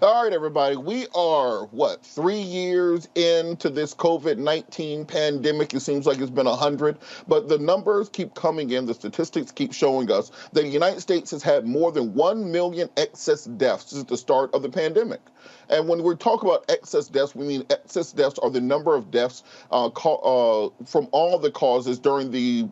All right, everybody. We are, 3 years into this COVID-19 pandemic? It seems like it's been 100, but the numbers keep coming in. The statistics keep showing us that the United States has had more than 1 million excess deaths since the start of the pandemic. And when we talk about excess deaths, we mean excess deaths are the number of deaths from all the causes during the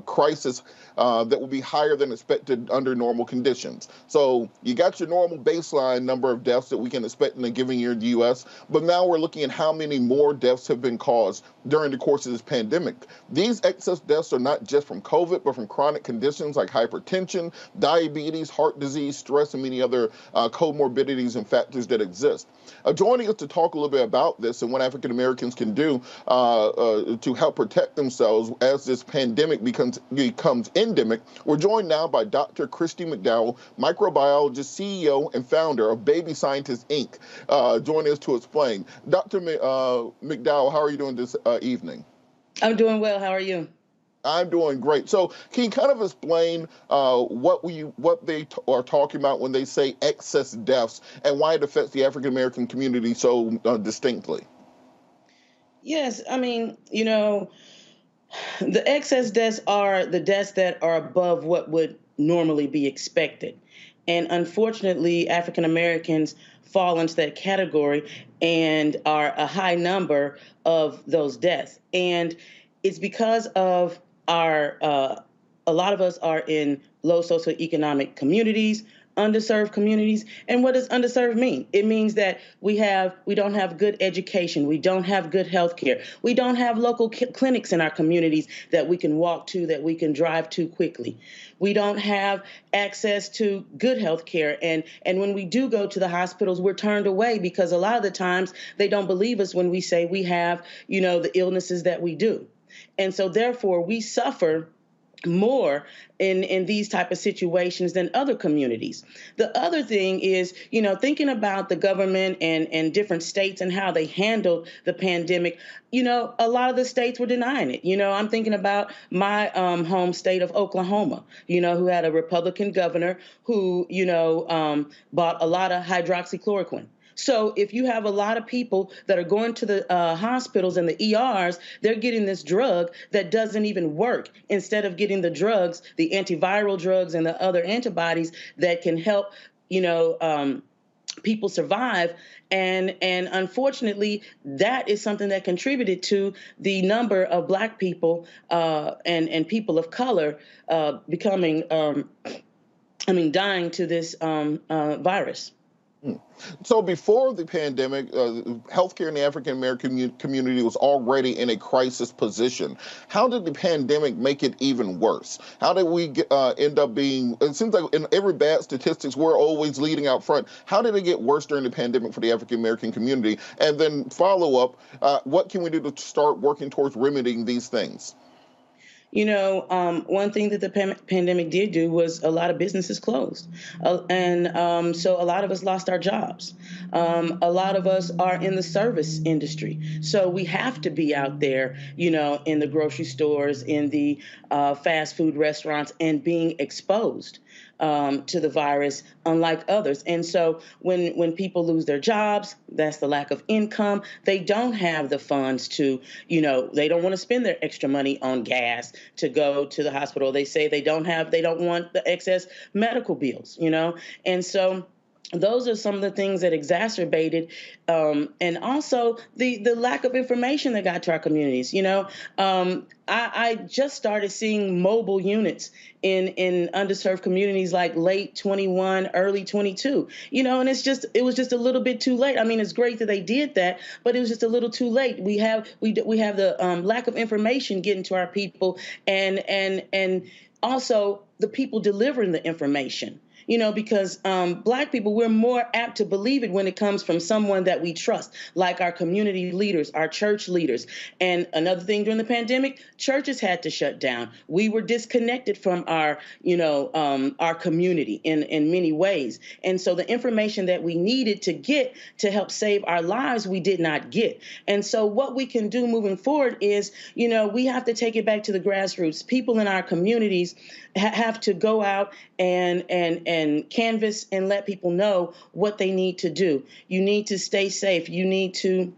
crisis that will be higher than expected under normal conditions. So you got your normal baseline number of deaths that we can expect in a given year in the U.S., but now we're looking at how many more deaths have been caused during the course of this pandemic. These excess deaths are not just from COVID, but from chronic conditions like hypertension, diabetes, heart disease, stress, and many other comorbidities and factors that exist. Joining us to talk a little bit about this and what African Americans can do to help protect themselves as this pandemic becomes endemic, we're joined now by Dr. Kristy McDowell, microbiologist, CEO, and founder of Baby Scientists, Inc., joining us to explain. Dr. McDowell, how are you doing this evening? I'm doing well. How are you? I'm doing great. So can you kind of explain what they are talking about when they say excess deaths and why it affects the African American community so distinctly? Yes. I mean, the excess deaths are the deaths that are above what would normally be expected. And unfortunately, African Americans fall into that category and are a high number of those deaths. And it's because of a lot of us are in low socioeconomic communities, underserved communities. And what does underserved mean? It means that we don't have good education. We don't have good health care. We don't have local clinics in our communities that we can walk to, that we can drive to quickly. We don't have access to good health care. And when we do go to the hospitals, we're turned away because a lot of the times they don't believe us when we say we have, the illnesses that we do. And so therefore we suffer more in these type of situations than other communities. The other thing is, thinking about the government and different states and how they handled the pandemic, a lot of the states were denying it. I'm thinking about my home state of Oklahoma, who had a Republican governor who, bought a lot of hydroxychloroquine. So if you have a lot of people that are going to the hospitals and the ERs, they're getting this drug that doesn't even work instead of getting the drugs, the antiviral drugs and the other antibodies that can help, people survive. And unfortunately, that is something that contributed to the number of Black people and people of color becoming, dying to this virus. So before the pandemic, healthcare in the African American community was already in a crisis position. How did the pandemic make it even worse? How did we end up being, it seems like in every bad statistics, we're always leading out front. How did it get worse during the pandemic for the African American community? And then follow up, what can we do to start working towards remedying these things? One thing that the pandemic did do was a lot of businesses closed. So a lot of us lost our jobs. A lot of us are in the service industry. So we have to be out there, in the grocery stores, in the fast food restaurants, and being exposed to the virus, unlike others. And so when people lose their jobs, that's the lack of income. They don't have the funds to, they don't want to spend their extra money on gas to go to the hospital. They say they don't want the excess medical bills, and so those are some of the things that exacerbated, and also the lack of information that got to our communities. I just started seeing mobile units in underserved communities like late 21, early 22. And it was just a little bit too late. I mean, it's great that they did that, but it was just a little too late. We have the lack of information getting to our people, and also the people delivering the information. Because Black people, we're more apt to believe it when it comes from someone that we trust, like our community leaders, our church leaders. And another thing during the pandemic, churches had to shut down. We were disconnected from our community in many ways. And so the information that we needed to get to help save our lives, we did not get. And so what we can do moving forward is, we have to take it back to the grassroots. People in our communities have to go out and canvas and let people know what they need to do. You need to stay safe. You need to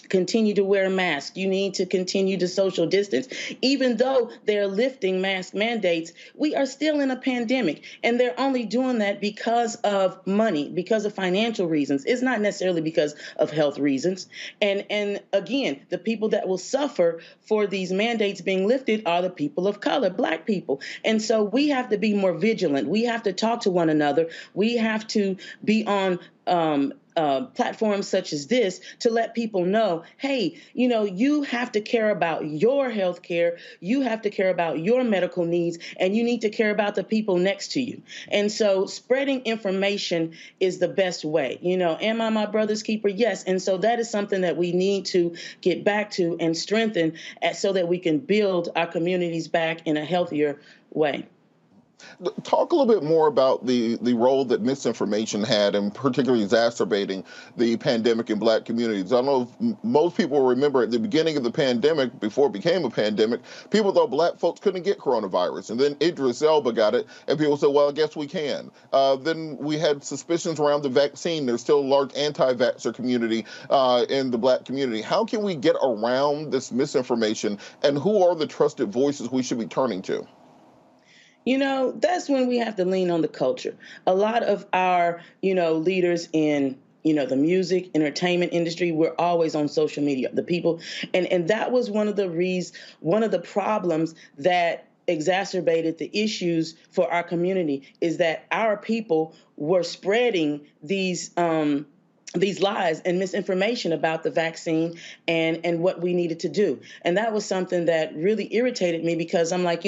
continue to wear a mask. You need to continue to social distance. Even though they're lifting mask mandates, we are still in a pandemic, and they're only doing that because of money, because of financial reasons. It's not necessarily because of health reasons. And again, the people that will suffer for these mandates being lifted are the people of color, Black people. And so we have to be more vigilant. We have to talk to one another. We have to be on platforms such as this to let people know, hey, you have to care about your health care, you have to care about your medical needs, and you need to care about the people next to you. And so spreading information is the best way. Am I my brother's keeper? Yes. And so that is something that we need to get back to and strengthen so that we can build our communities back in a healthier way. Talk a little bit more about the role that misinformation had, and particularly exacerbating the pandemic in Black communities. I don't know if most people remember at the beginning of the pandemic, before it became a pandemic, people thought Black folks couldn't get coronavirus. And then Idris Elba got it, and people said, well, I guess we can. Then we had suspicions around the vaccine. There's still a large anti-vaxxer community in the Black community. How can we get around this misinformation, and who are the trusted voices we should be turning to? That's when we have to lean on the culture. A lot of our, leaders in, the music, entertainment industry, we're always on social media. The people, and that was one of the problems that exacerbated the issues for our community, is that our people were spreading these lies and misinformation about the vaccine and what we needed to do. And that was something that really irritated me, because I'm like,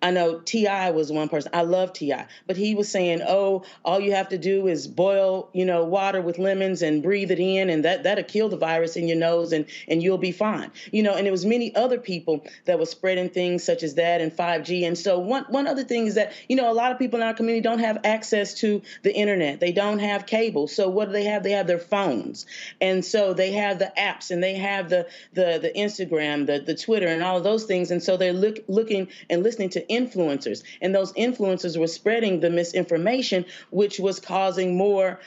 I know T.I. was one person. I love T.I., but he was saying, oh, all you have to do is boil, water with lemons and breathe it in, and that'll kill the virus in your nose, and you'll be fine. And it was many other people that were spreading things such as that and 5G. And so one other thing is that, a lot of people in our community don't have access to the internet. They don't have cable. So what do they have? They have their phones. And so they have the apps, and they have the Instagram, the Twitter, and all of those things. And so they're looking and listening to influencers, and those influencers were spreading the misinformation, which was causing more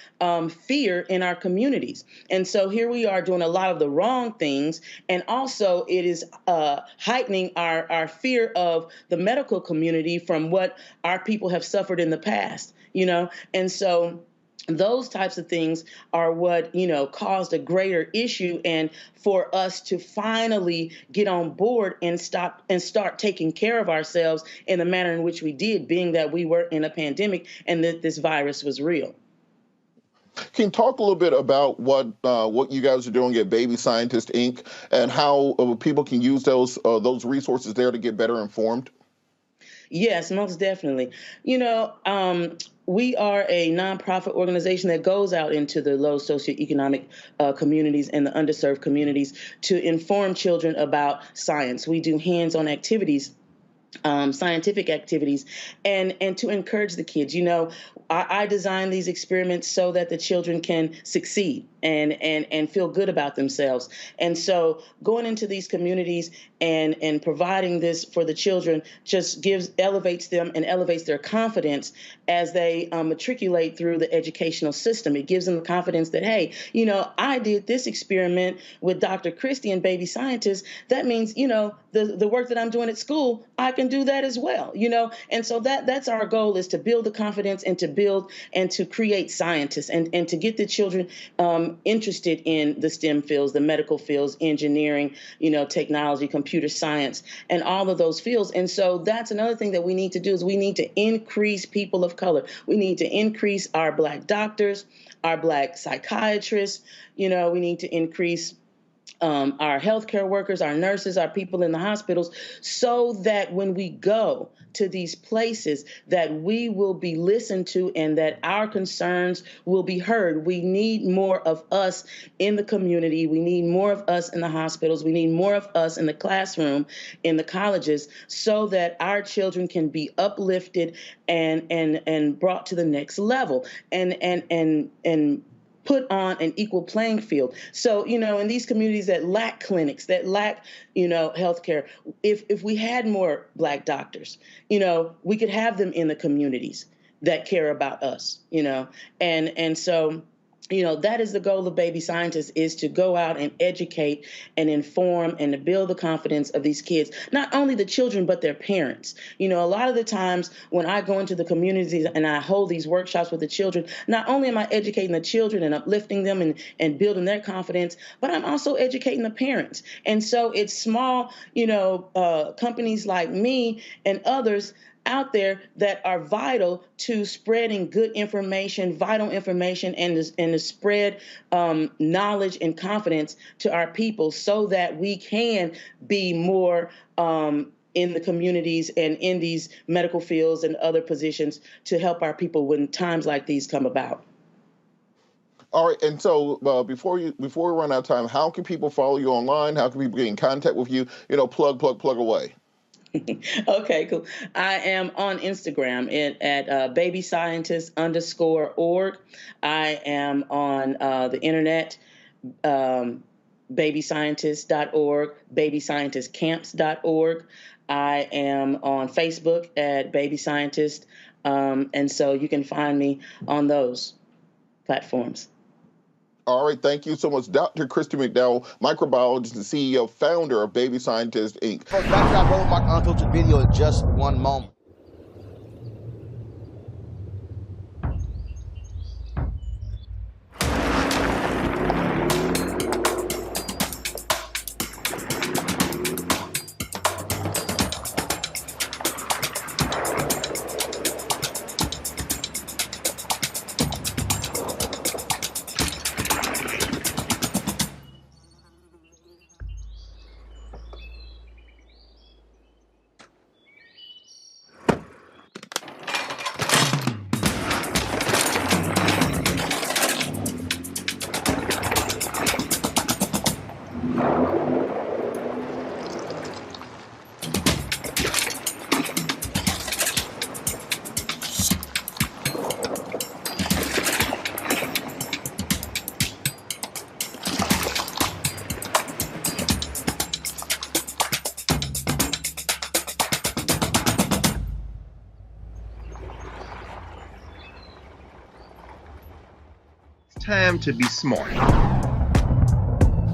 fear in our communities. And so here we are doing a lot of the wrong things, and also it is heightening our fear of the medical community from what our people have suffered in the past, and so those types of things are what, caused a greater issue. And for us to finally get on board and start taking care of ourselves in the manner in which we did, being that we were in a pandemic and that this virus was real. Can you talk a little bit about what you guys are doing at Baby Scientist Inc. and how people can use those resources there to get better informed? Yes, most definitely. We are a nonprofit organization that goes out into the low socioeconomic communities and the underserved communities to inform children about science. We do hands-on activities, scientific activities, and to encourage the kids. I design these experiments so that the children can succeed and feel good about themselves. And so going into these communities and providing this for the children just elevates them and elevates their confidence as they matriculate through the educational system. It gives them the confidence that, hey, I did this experiment with Dr. Kristy and Baby Scientist. That means, the work that I'm doing at school, I can do that as well, And so that's our goal, is to build the confidence and to build and to create scientists and to get the children interested in the STEM fields, the medical fields, engineering, technology, computer science, and all of those fields. And so that's another thing that we need to do, is we need to increase people of color. We need to increase our Black doctors, our Black psychiatrists. We need to increase our healthcare workers, our nurses, our people in the hospitals, so that when we go to these places, that we will be listened to and that our concerns will be heard. We need more of us in the community. We need more of us in the hospitals. We need more of us in the classroom, in the colleges, so that our children can be uplifted and brought to the next level. And put on an equal playing field. So, in these communities that lack clinics, that lack, healthcare, if we had more Black doctors, we could have them in the communities that care about us, and so, that is the goal of Baby Scientists, is to go out and educate and inform and to build the confidence of these kids, not only the children, but their parents. A lot of the times when I go into the communities and I hold these workshops with the children, not only am I educating the children and uplifting them and building their confidence, but I'm also educating the parents. And so it's small, companies like me and others out there that are vital to spreading good information, vital information, and to spread knowledge and confidence to our people so that we can be more in the communities and in these medical fields and other positions to help our people when times like these come about. All right, and so before we run out of time, how can people follow you online? How can people get in contact with you? Plug away. Okay, cool. I am on Instagram at babyscientist_org. I am on the internet, babyscientist.org, babyscientistcamps.org. I am on Facebook at Baby Scientist, and so you can find me on those platforms. All right, thank you so much, Dr. Kristy McDowell, microbiologist and CEO, founder of Baby Scientist, Inc. Back to our Roland Martin Unfiltered video in just one moment. Time to be smart.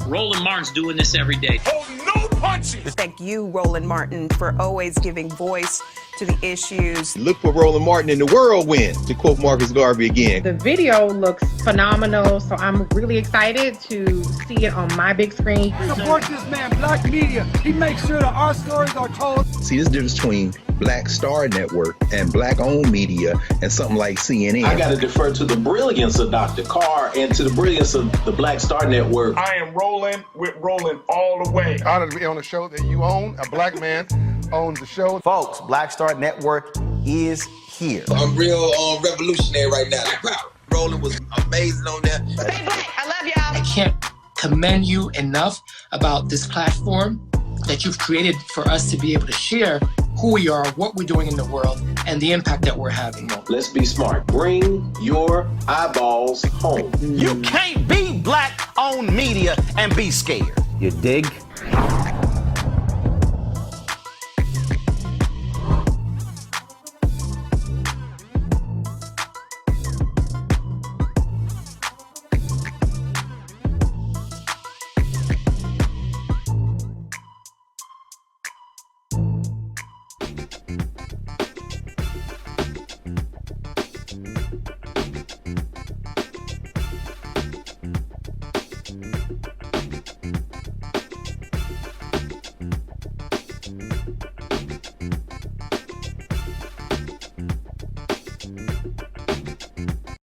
Roland Martin's doing this every day. Oh, no punches! Thank you, Roland Martin, for always giving voice to the issues. Look for Roland Martin in the whirlwind, to quote Marcus Garvey again. The video looks phenomenal, so I'm really excited to see it on my big screen. Support this man, Black Media. He makes sure that our stories are told. See, there's a difference between Black Star Network and Black-owned media and something like CNN. I got to defer to the brilliance of Dr. Carr and to the brilliance of the Black Star Network. I am rolling with Roland all the way. Honored to be on a show that you own. A Black man owns the show. Folks, Black Star Network is here. I'm real revolutionary right now. Roland was amazing on there. Stay Black. I love y'all. I can't commend you enough about this platform that you've created for us to be able to share who we are, what we're doing in the world, and the impact that we're having. Let's be smart. Bring your eyeballs home. You can't be Black-owned media and be scared. You dig?